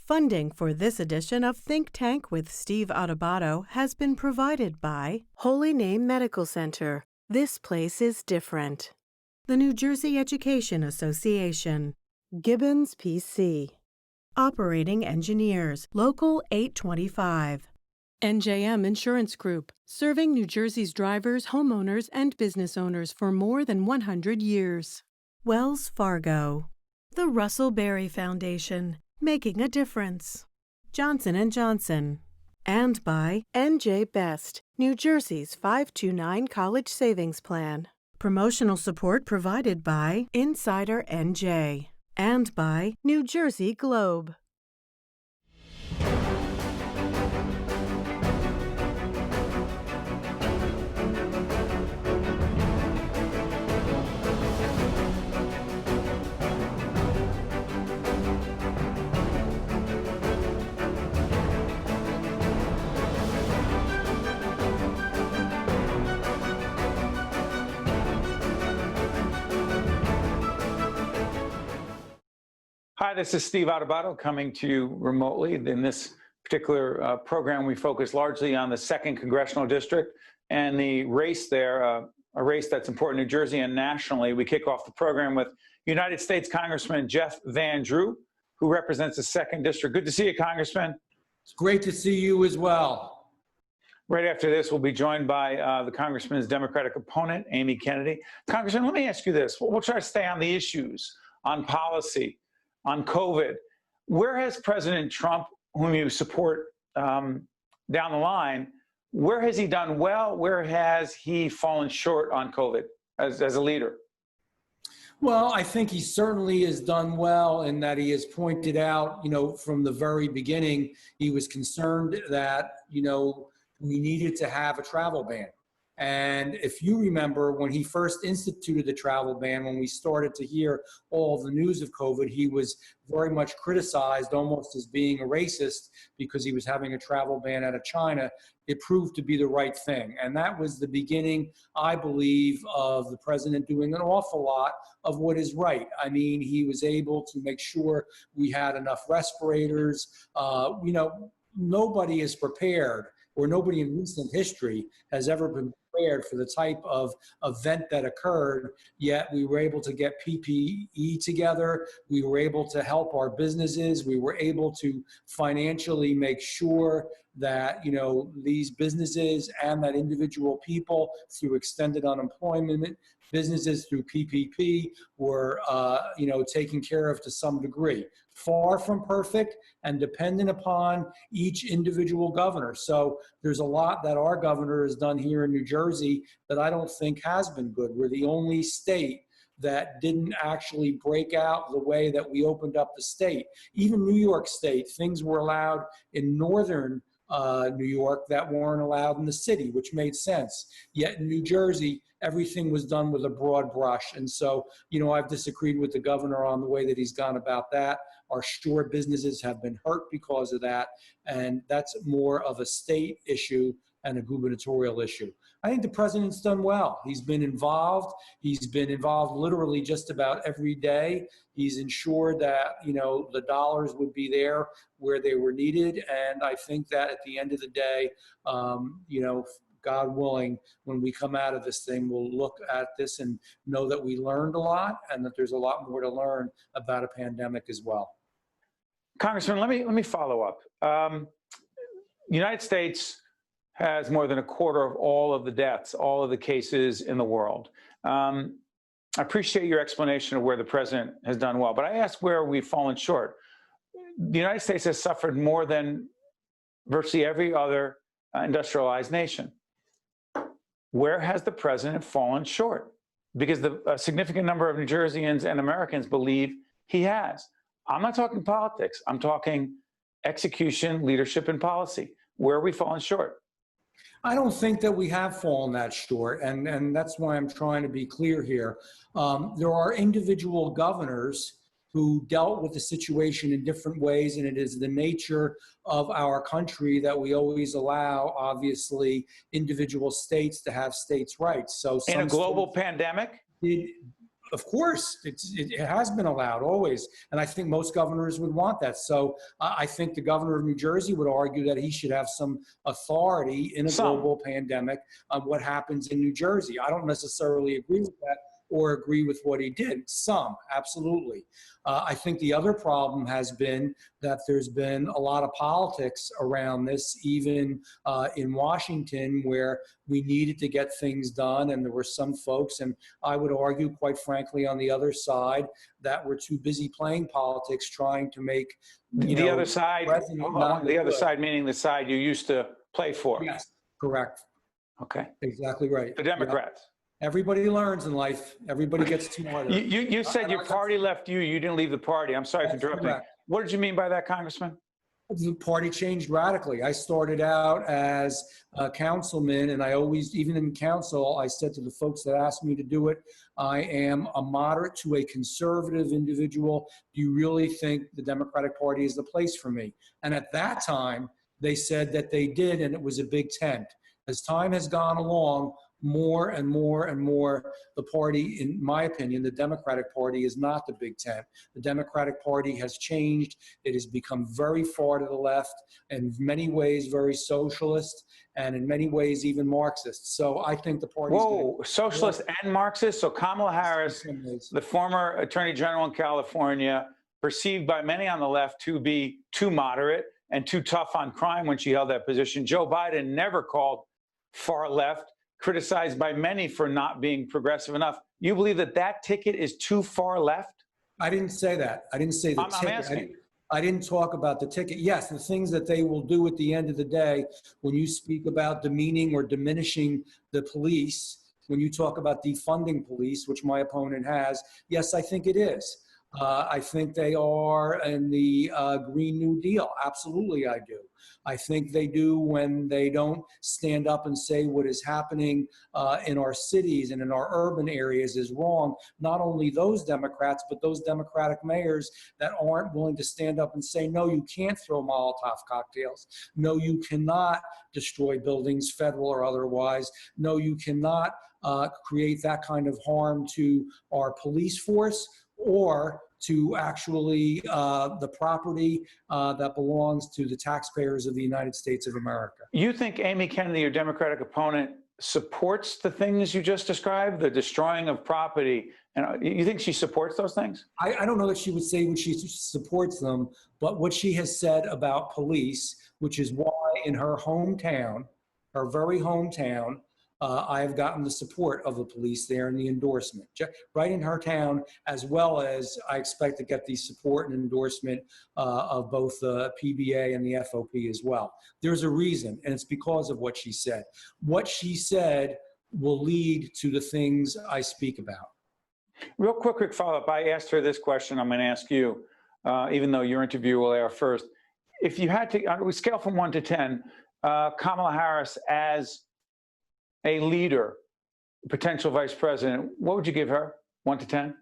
Funding for this edition of Think Tank with Steve Adubato has been provided by Holy Name Medical Center. This place is different. The New Jersey Education Association. Gibbons PC. Operating Engineers, Local 825. NJM Insurance Group, serving New Jersey's drivers, homeowners, and business owners for more than 100 years. Wells Fargo. The Russell Berry Foundation, making a difference. Johnson & Johnson. And by NJ Best, New Jersey's 529 College Savings Plan. Promotional support provided by Insider NJ. And by New Jersey Globe. Hi, this is Steve Adubato coming to you remotely. In this particular program, we focus largely on the 2nd Congressional District and the race there, a race that's important in New Jersey and nationally. We kick off the program with United States Congressman Jeff Van Drew, who represents the 2nd District. Good to see you, Congressman. It's great to see you as well. Right after this, we'll be joined by the Congressman's Democratic opponent, Amy Kennedy. Congressman, let me ask you this. We'll try to stay on the issues, on policy, on COVID. Where has President Trump, whom you support down the line, where has he done well? Where has he fallen short on COVID as a leader? Well, I think he certainly has done well in that he has pointed out, from the very beginning, he was concerned that, we needed to have a travel ban. And if you remember, when he first instituted the travel ban, when we started to hear all the news of COVID, he was very much criticized almost as being a racist because he was having a travel ban out of China. It proved to be the right thing. And that was the beginning, I believe, of the president doing an awful lot of what is right. I mean, he was able to make sure we had enough respirators. Nobody is prepared, or nobody in recent history has ever been prepared for the type of event that occurred, yet we were able to get PPE together. We were able to help our businesses. We were able to financially make sure that, these businesses and that individual people through extended unemployment, businesses through PPP were, taken care of to some degree. Far from perfect and dependent upon each individual governor. So there's a lot that our governor has done here in New Jersey that I don't think has been good. We're the only state that didn't actually break out the way that we opened up the state. Even New York State, things were allowed in northern New York that weren't allowed in the city, which made sense. Yet in New Jersey, everything was done with a broad brush. And so, I've disagreed with the governor on the way that he's gone about that. Our shore businesses have been hurt because of that. And that's more of a state issue and a gubernatorial issue. I think the president's done well. He's been involved. He's been involved literally just about every day. He's ensured that, the dollars would be there where they were needed. And I think that at the end of the day, God willing, when we come out of this thing, we'll look at this and know that we learned a lot and that there's a lot more to learn about a pandemic as well. Congressman, let me follow up. The United States has more than a quarter of all of the deaths, all of the cases in the world. I appreciate your explanation of where the president has done well, but I ask where we've fallen short. The United States has suffered more than virtually every other industrialized nation. Where has the president fallen short? Because a significant number of New Jerseyans and Americans believe he has. I'm not talking politics. I'm talking execution, leadership, and policy. Where are we falling short? I don't think that we have fallen that short, and that's why I'm trying to be clear here. There are individual governors who dealt with the situation in different ways, and it is the nature of our country that we always allow, obviously, individual states to have states' rights. So in a global pandemic? of course, it has been allowed always. And I think most governors would want that. So I think the governor of New Jersey would argue that he should have some authority in a global pandemic on what happens in New Jersey. I don't necessarily agree with that or agree with what he did. Some, absolutely. I think the other problem has been that there's been a lot of politics around this, even in Washington, where we needed to get things done, and there were some folks, and I would argue, quite frankly, on the other side, that were too busy playing politics, trying to make the other side, the other side meaning the side you used to play for. Yes, correct. Okay. Exactly right. The Democrats. Yeah. Everybody learns in life. Everybody gets smarter. You said your party left you. You didn't leave the party. I'm sorry for interrupting. Correct. What did you mean by that, Congressman? The party changed radically. I started out as a councilman, and I always, even in council, I said to the folks that asked me to do it, I am a moderate to a conservative individual. Do you really think the Democratic Party is the place for me? And at that time, they said that they did, and it was a big tent. As time has gone along, more and more and more, the party, in my opinion, the Democratic Party is not the Big Tent. The Democratic Party has changed. It has become very far to the left, in many ways very socialist, and in many ways even Marxist. So I think the party. Whoa, socialist and Marxist? So Kamala Harris, the former Attorney General in California, perceived by many on the left to be too moderate and too tough on crime when she held that position. Joe Biden never called far left, criticized by many for not being progressive enough. You believe that that ticket is too far left? I didn't say that. I didn't say the ticket. I'm asking. I didn't talk about the ticket. Yes, the things that they will do at the end of the day, when you speak about demeaning or diminishing the police, when you talk about defunding police, which my opponent has, yes, I think it is. I think they are in the Green New Deal. Absolutely, I do. I think they do when they don't stand up and say what is happening in our cities and in our urban areas is wrong. Not only those Democrats, but those Democratic mayors that aren't willing to stand up and say, no, you can't throw Molotov cocktails. No, you cannot destroy buildings, federal or otherwise. No, you cannot create that kind of harm to our police force or to actually the property that belongs to the taxpayers of the United States of America. You think Amy Kennedy, your Democratic opponent, supports the things you just described, the destroying of property? And you think she supports those things? I don't know that she would say when she supports them, but what she has said about police, which is why in her hometown, her very hometown, I have gotten the support of the police there and the endorsement right in her town, as well as I expect to get the support and endorsement of both the PBA and the FOP as well. There's a reason, and it's because of what she said. What she said will lead to the things I speak about. Real quick follow-up. I asked her this question. I'm going to ask you, even though your interview will air first. If you had to, we scale from 1 to 10, Kamala Harris as a leader, potential vice president, what would you give her, 1 to 10?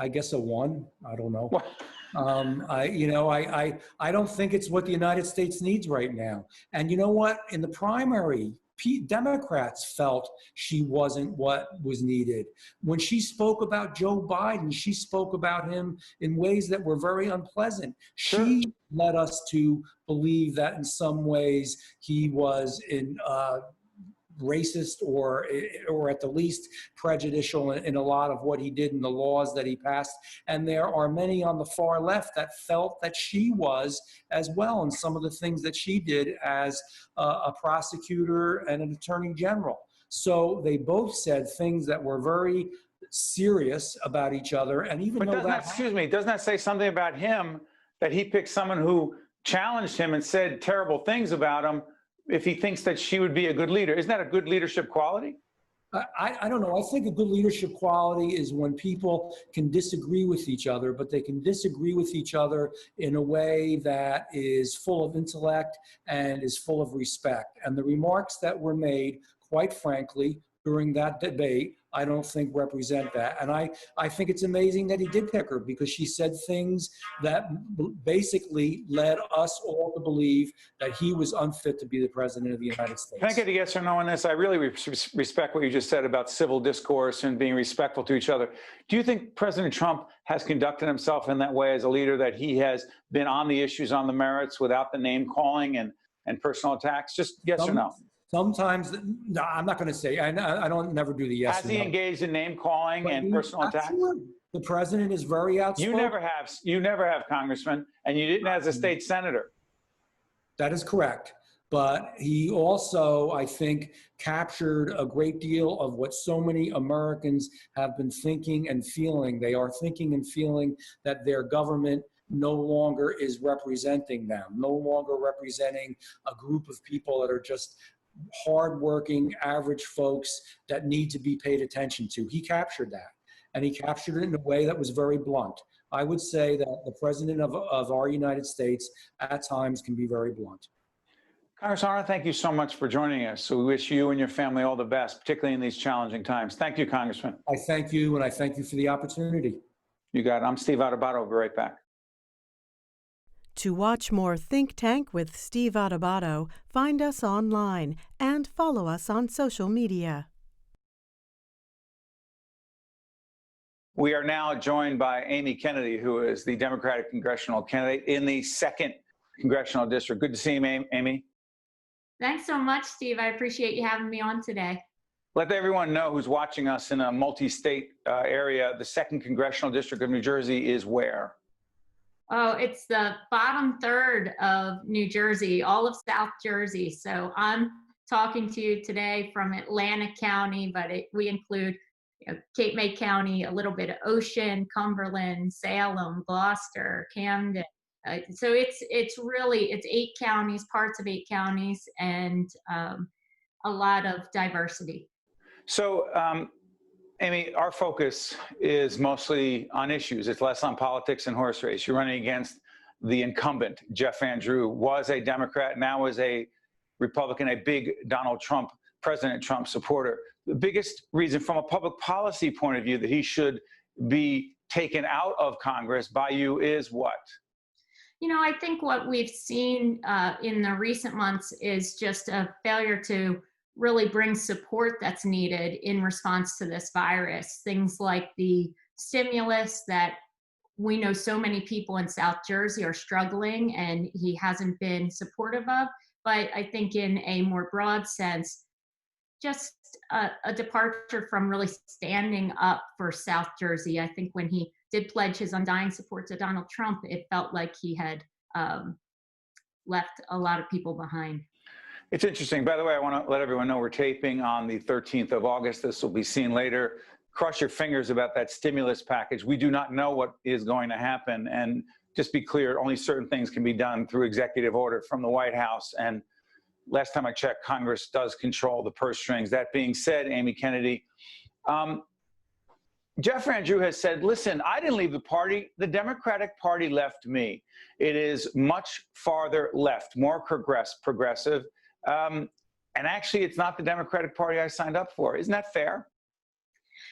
I guess a 1. I don't know. I don't think it's what the United States needs right now. And you know what? In the primary, Democrats felt she wasn't what was needed. When she spoke about Joe Biden, she spoke about him in ways that were very unpleasant. Sure. She led us to believe that in some ways he was racist or at the least prejudicial in a lot of what he did and the laws that he passed. And there are many on the far left that felt that she was as well, and some of the things that she did as a prosecutor and an attorney general. So they both said things that were very serious about each other. And even though that, excuse me, doesn't that say something about him that he picked someone who challenged him and said terrible things about him if he thinks that she would be a good leader? Isn't that a good leadership quality? I don't know. I think a good leadership quality is when people can disagree with each other, but they can disagree with each other in a way that is full of intellect and is full of respect. And the remarks that were made, quite frankly, during that debate I don't think represent that. And I think it's amazing that he did pick her, because she said things that basically led us all to believe that he was unfit to be the president of the United States. Can I get a yes or no on this? I really respect what you just said about civil discourse and being respectful to each other. Do you think President Trump has conducted himself in that way as a leader, that he has been on the issues, on the merits, without the name calling and personal attacks? Just yes or no. Sometimes, no, I'm not going to say. I don't never do the yes. Has he engaged in name calling and personal attacks? The president is very outspoken. You never have, Congressman, and you didn't as a state senator. That is correct. But he also, I think, captured a great deal of what so many Americans have been thinking and feeling. They are thinking and feeling that their government no longer is representing them, no longer representing a group of people that are just hardworking, average folks that need to be paid attention to. He captured that, and he captured it in a way that was very blunt. I would say that the president of our United States at times can be very blunt. Congressman, thank you so much for joining us. So we wish you and your family all the best, particularly in these challenging times. Thank you, Congressman. I thank you, and I thank you for the opportunity. You got it. I'm Steve Adubato. I'll be right back. To watch more Think Tank with Steve Adubato, find us online and follow us on social media. We are now joined by Amy Kennedy, who is the Democratic congressional candidate in the 2nd Congressional District. Good to see you, Amy. Thanks so much, Steve. I appreciate you having me on today. Let everyone know who's watching us in a multi-state area. The 2nd Congressional District of New Jersey is where? Oh, it's the bottom third of New Jersey, all of South Jersey. So I'm talking to you today from Atlantic County, but we include Cape May County, a little bit of Ocean, Cumberland, Salem, Gloucester, Camden. So it's 8 counties, parts of 8 counties, and a lot of diversity. So, Amy, our focus is mostly on issues. It's less on politics and horse race. You're running against the incumbent, Jeff Andrew, was a Democrat, now is a Republican, a big President Trump supporter. The biggest reason from a public policy point of view that he should be taken out of Congress by you is what? I think what we've seen in the recent months is just a failure to really bring support that's needed in response to this virus. Things like the stimulus that we know so many people in South Jersey are struggling, and he hasn't been supportive of. But I think in a more broad sense, just a departure from really standing up for South Jersey. I think when he did pledge his undying support to Donald Trump, it felt like he had left a lot of people behind. It's interesting. By the way, I want to let everyone know we're taping on the 13th of August. This will be seen later. Cross your fingers about that stimulus package. We do not know what is going to happen. And just be clear, only certain things can be done through executive order from the White House. And last time I checked, Congress does control the purse strings. That being said, Amy Kennedy, Jeff Andrew has said, listen, I didn't leave the party. The Democratic Party left me. It is much farther left, more progressive. And actually, it's not the Democratic Party I signed up for. Isn't that fair?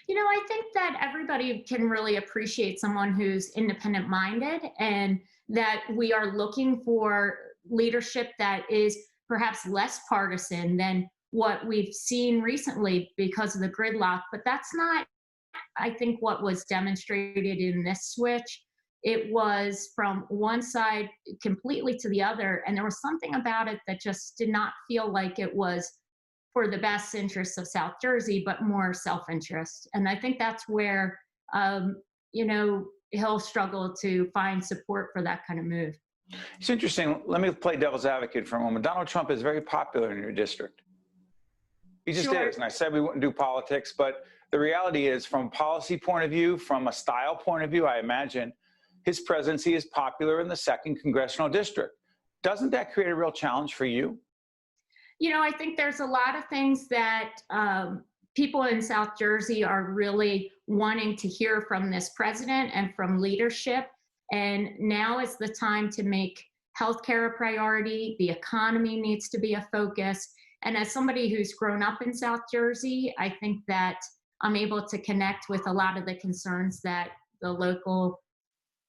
I think that everybody can really appreciate someone who's independent-minded, and that we are looking for leadership that is perhaps less partisan than what we've seen recently because of the gridlock. But that's not, I think, what was demonstrated in this switch. It was from one side completely to the other, and there was something about it that just did not feel like it was for the best interests of South Jersey, but more self-interest. And I think that's where, he'll struggle to find support for that kind of move. It's interesting. Let me play devil's advocate for a moment. Donald Trump is very popular in your district. He just is. And I said we wouldn't do politics, but the reality is, from a policy point of view, from a style point of view, I imagine his presidency is popular in the 2nd Congressional District. Doesn't that create a real challenge for you? I think there's a lot of things that people in South Jersey are really wanting to hear from this president and from leadership. And now is the time to make healthcare a priority. The economy needs to be a focus. And as somebody who's grown up in South Jersey, I think that I'm able to connect with a lot of the concerns that the local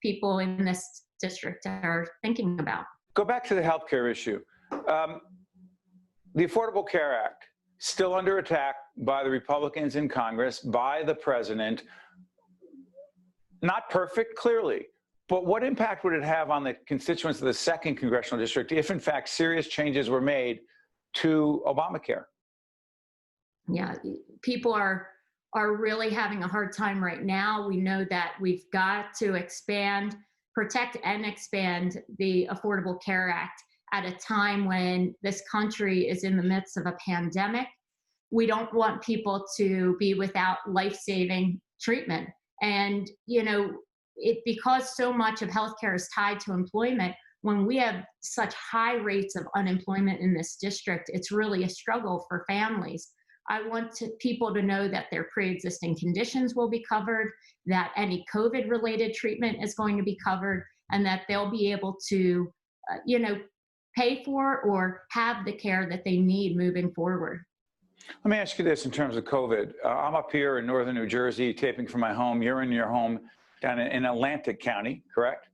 people in this district are thinking about. Go back to the healthcare issue. The Affordable Care Act, still under attack by the Republicans in Congress, by the president. Not perfect, clearly, but what impact would it have on the constituents of the 2nd Congressional District if, in fact, serious changes were made to Obamacare? Yeah, people are really having a hard time right now. We know that we've got to protect and expand the Affordable Care Act at a time when this country is in the midst of a pandemic. We don't want people to be without life-saving treatment. And, because so much of healthcare is tied to employment, when we have such high rates of unemployment in this district, it's really a struggle for families. I want people to know that their pre-existing conditions will be covered, that any COVID-related treatment is going to be covered, and that they'll be able to, pay for or have the care that they need moving forward. Let me ask you this in terms of COVID. I'm up here in northern New Jersey, taping from my home. You're in your home down in Atlantic County, correct?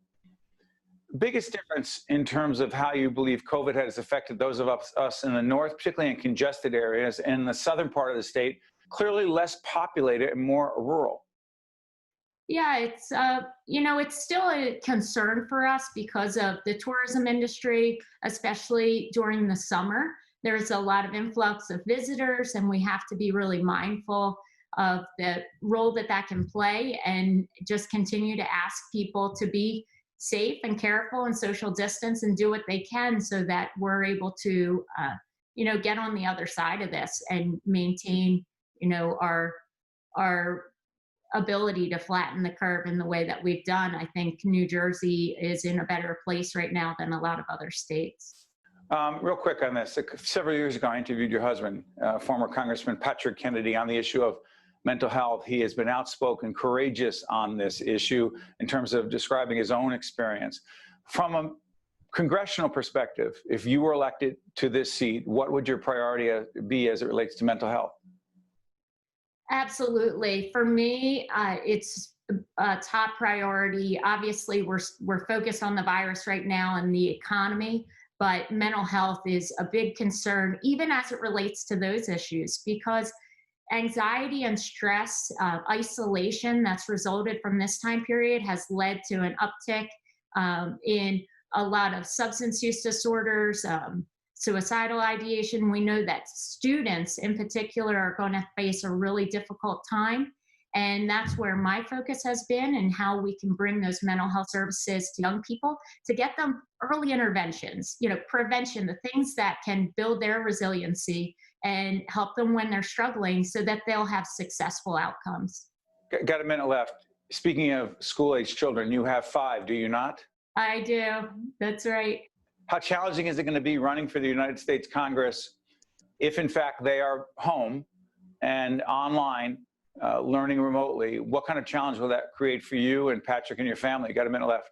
Biggest difference in terms of how you believe COVID has affected those of us in the north, particularly in congested areas, and the southern part of the state, clearly less populated and more rural. Yeah, it's still a concern for us because of the tourism industry, especially during the summer. There's a lot of influx of visitors, and we have to be really mindful of the role that can play, and just continue to ask people to be safe and careful and social distance and do what they can so that we're able to, get on the other side of this and maintain, our ability to flatten the curve in the way that we've done. I think New Jersey is in a better place right now than a lot of other states. Real quick on this. Several years ago, I interviewed your husband, former Congressman Patrick Kennedy, on the issue of mental health. He has been outspoken, courageous on this issue in terms of describing his own experience. From a congressional perspective, if you were elected to this seat, what would your priority be as it relates to mental health? Absolutely. For me, it's a top priority. Obviously, we're focused on the virus right now and the economy, but mental health is a big concern, even as it relates to those issues, because anxiety and stress, isolation that's resulted from this time period has led to an uptick in a lot of substance use disorders, suicidal ideation. We know that students in particular are going to face a really difficult time. And that's where my focus has been, and how we can bring those mental health services to young people to get them early interventions, prevention, the things that can build their resiliency and help them when they're struggling so that they'll have successful outcomes. Got a minute left. Speaking of school-age children, you have 5, do you not? I do. That's right. How challenging is it going to be running for the United States Congress if, in fact, they are home and online, learning remotely? What kind of challenge will that create for you and Patrick and your family? Got a minute left.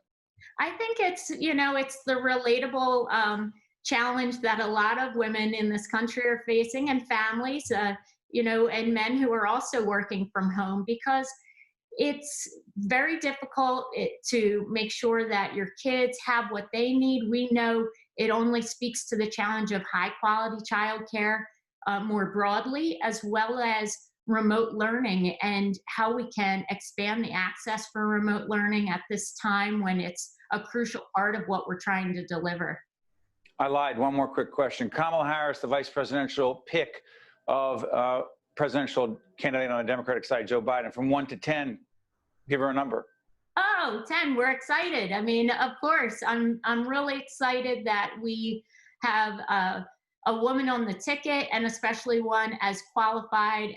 I think it's the relatable challenge that a lot of women in this country are facing, and families, and men who are also working from home, because it's very difficult to make sure that your kids have what they need. We know it only speaks to the challenge of high quality childcare more broadly, as well as remote learning, and how we can expand the access for remote learning at this time when it's a crucial part of what we're trying to deliver. I lied. One more quick question. Kamala Harris, the vice presidential pick of presidential candidate on the Democratic side, Joe Biden, from 1 to 10, give her a number. Oh, 10. We're excited. I mean, of course, I'm really excited that we have a woman on the ticket, and especially one as qualified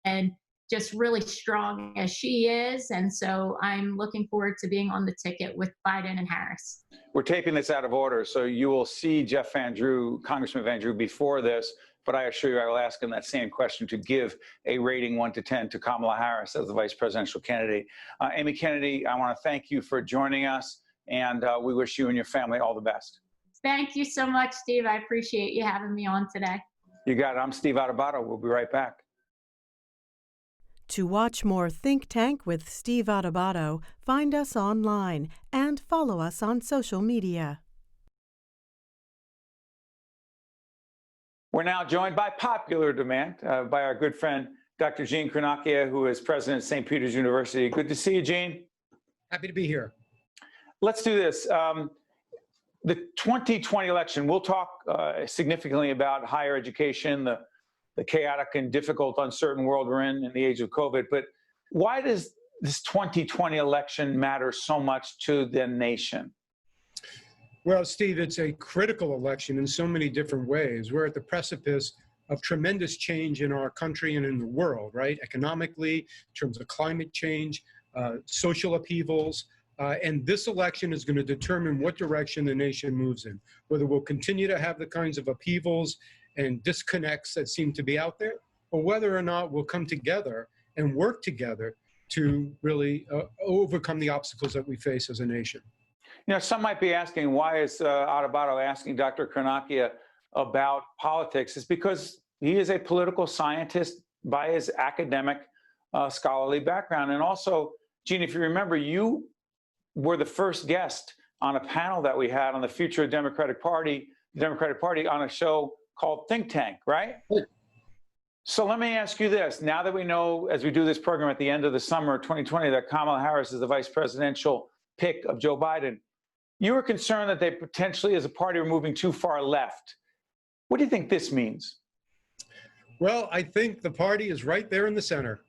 and just really strong as she is. And so I'm looking forward to being on the ticket with Biden and Harris. We're taping this out of order, so you will see Jeff Van Drew, Congressman Van Drew, before this, but I assure you I will ask him that same question to give a rating 1 to 10 to Kamala Harris as the vice presidential candidate. Amy Kennedy, I want to thank you for joining us, and we wish you and your family all the best. Thank you so much, Steve. I appreciate you having me on today. You got it. I'm Steve Adubato. We'll be right back. To watch more Think Tank with Steve Adubato, find us online and follow us on social media. We're now joined by popular demand by our good friend, Dr. Eugene Cornacchia, who is president of St. Peter's University. Good to see you, Gene. Happy to be here. Let's do this. The 2020 election, we'll talk significantly about higher education, the chaotic and difficult, uncertain world we're in the age of COVID. But why does this 2020 election matter so much to the nation? Well, Steve, it's a critical election in so many different ways. We're at the precipice of tremendous change in our country and in the world, right? Economically, in terms of climate change, social upheavals. And this election is going to determine what direction the nation moves in, whether we'll continue to have the kinds of upheavals and disconnects that seem to be out there, or whether or not we'll come together and work together to really overcome the obstacles that we face as a nation. You know, some might be asking, why is Adubato asking Dr. Cornacchia about politics? It's because he is a political scientist by his academic scholarly background. And also, Gene, if you remember, you were the first guest on a panel that we had on the future of the Democratic Party on a show called Think Tank, right? So let me ask you this. Now that we know, as we do this program at the end of the summer of 2020, that Kamala Harris is the vice presidential pick of Joe Biden, you were concerned that they potentially, as a party, were moving too far left. What do you think this means? Well, I think the party is right there in the center.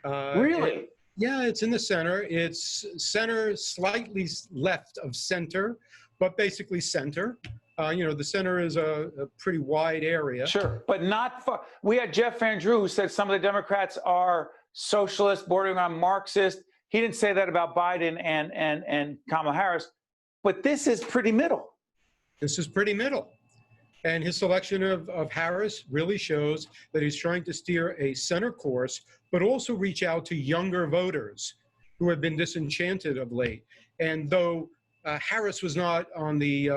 Really? Yeah, it's in the center. It's center, slightly left of center, but basically center. You know, the center is a pretty wide area. Sure, but not far. We had Jeff Van Drew, who said some of the Democrats are socialist, bordering on Marxist. He didn't say that about Biden and Kamala Harris, but this is pretty middle. This is pretty middle. And his selection of Harris really shows that he's trying to steer a center course, but also reach out to younger voters who have been disenchanted of late. And though Harris was not on the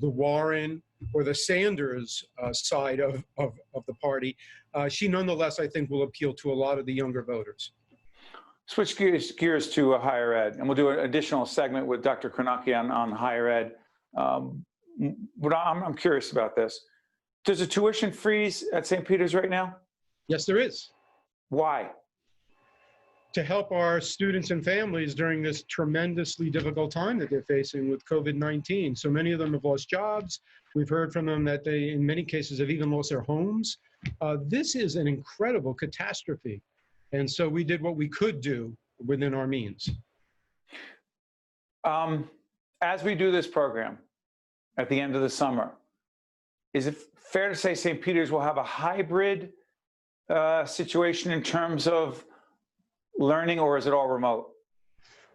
Warren or the Sanders side of the party, she nonetheless, I think, will appeal to a lot of the younger voters. Switch gears to higher ed, and we'll do an additional segment with Dr. Cornacchia on higher ed. But I'm curious about this. There's a tuition freeze at St. Peter's right now? Yes, there is. Why? To help our students and families during this tremendously difficult time that they're facing with COVID-19. So many of them have lost jobs. We've heard from them that they, in many cases, have even lost their homes. This is an incredible catastrophe. And so we did what we could do within our means. As we do this program at the end of the summer, is it fair to say St. Peter's will have a hybrid situation in terms of learning, or is it all remote?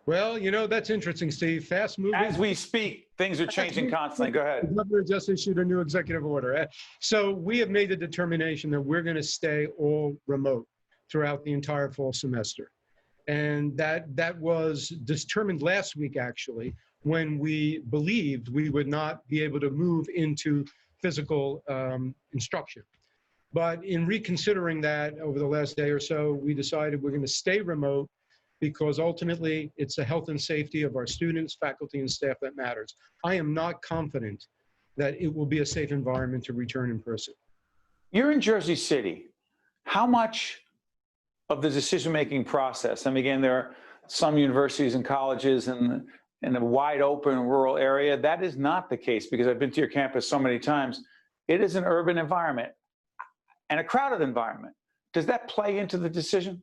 Well, you know, that's interesting, Steve. Fast moving. As we speak, things are changing constantly. Go ahead. The governor just issued a new executive order. So we have made the determination that we're going to stay all remote throughout the entire fall semester. And that was determined last week, actually, when we believed we would not be able to move into physical instruction. But in reconsidering that over the last day or so, we decided we're going to stay remote because ultimately it's the health and safety of our students, faculty, and staff that matters. I am not confident that it will be a safe environment to return in person. You're in Jersey City. How much of the decision-making process, and again, there are some universities and colleges in a wide open rural area, that is not the case because I've been to your campus so many times. It is an urban environment and a crowded environment. Does that play into the decision?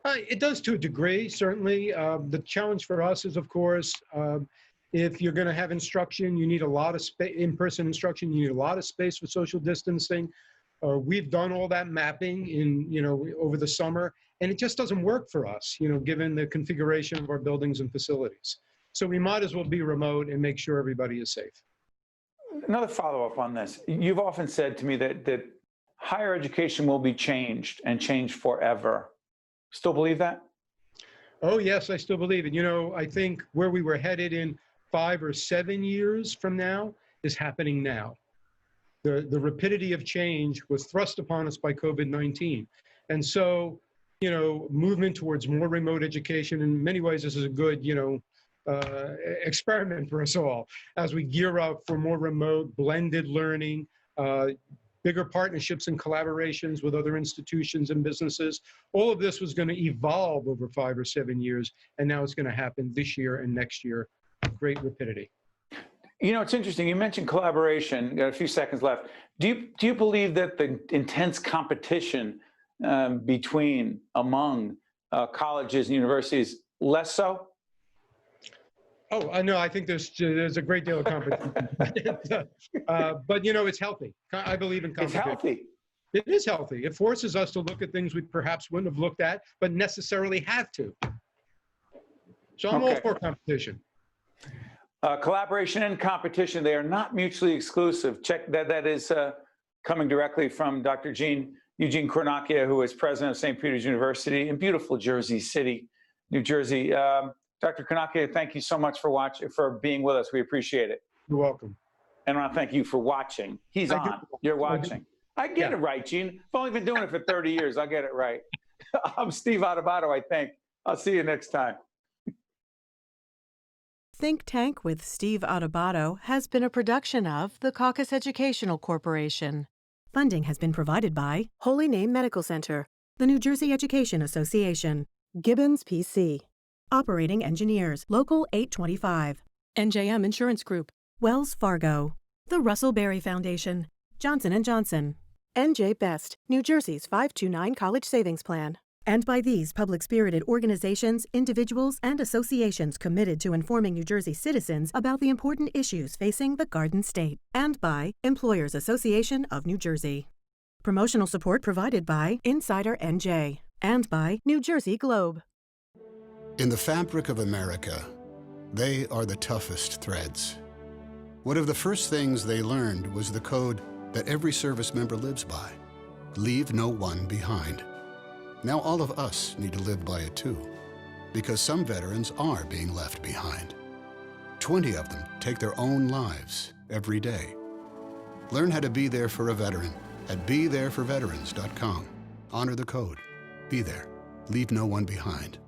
It does to a degree, certainly. The challenge for us is, of course, if you're going to have instruction, you need a lot of in-person instruction. You need a lot of space for social distancing. We've done all that mapping over the summer, and it just doesn't work for us, given the configuration of our buildings and facilities. So we might as well be remote and make sure everybody is safe. Another follow-up on this. You've often said to me that higher education will be changed and changed forever. Still believe that? Oh, yes, I still believe it. I think where we were headed in 5 or 7 years from now is happening now. The rapidity of change was thrust upon us by COVID-19. And so movement towards more remote education. In many ways, this is a good, experiment for us all as we gear up for more remote, blended learning, bigger partnerships and collaborations with other institutions and businesses. All of this was going to evolve over 5 or 7 years, and now it's going to happen this year and next year with great rapidity. It's interesting. You mentioned collaboration. Got a few seconds left. Do you believe that the intense competition among colleges and universities less so? Oh, no, I think there's a great deal of competition. But, it's healthy. I believe in competition. It's healthy. It is healthy. It forces us to look at things we perhaps wouldn't have looked at, but necessarily have to. So I'm all for competition. Collaboration and competition, they are not mutually exclusive. Check that. That is coming directly from Dr. Eugene Cornacchia, who is president of St. Peter's University in beautiful Jersey City, New Jersey. Dr. Cornacchia, thank you so much for being with us. We appreciate it. You're welcome. And I want to thank you for watching. He's on. You're watching. I get it right, Gene. I've only been doing it for 30 years. I'll get it right. I'm Steve Adubato, I think. I'll see you next time. Think Tank with Steve Adubato has been a production of the Caucus Educational Corporation. Funding has been provided by Holy Name Medical Center, the New Jersey Education Association, Gibbons PC, Operating Engineers, Local 825, NJM Insurance Group, Wells Fargo, the Russell Berry Foundation, Johnson & Johnson, NJ Best, New Jersey's 529 College Savings Plan, and by these public-spirited organizations, individuals, and associations committed to informing New Jersey citizens about the important issues facing the Garden State, and by Employers Association of New Jersey. Promotional support provided by Insider NJ and by New Jersey Globe. In the fabric of America, they are the toughest threads. One of the first things they learned was the code that every service member lives by: leave no one behind. Now all of us need to live by it too, because some veterans are being left behind. 20 of them take their own lives every day. Learn how to be there for a veteran at BeThereForVeterans.com. Honor the code. Be there. Leave no one behind.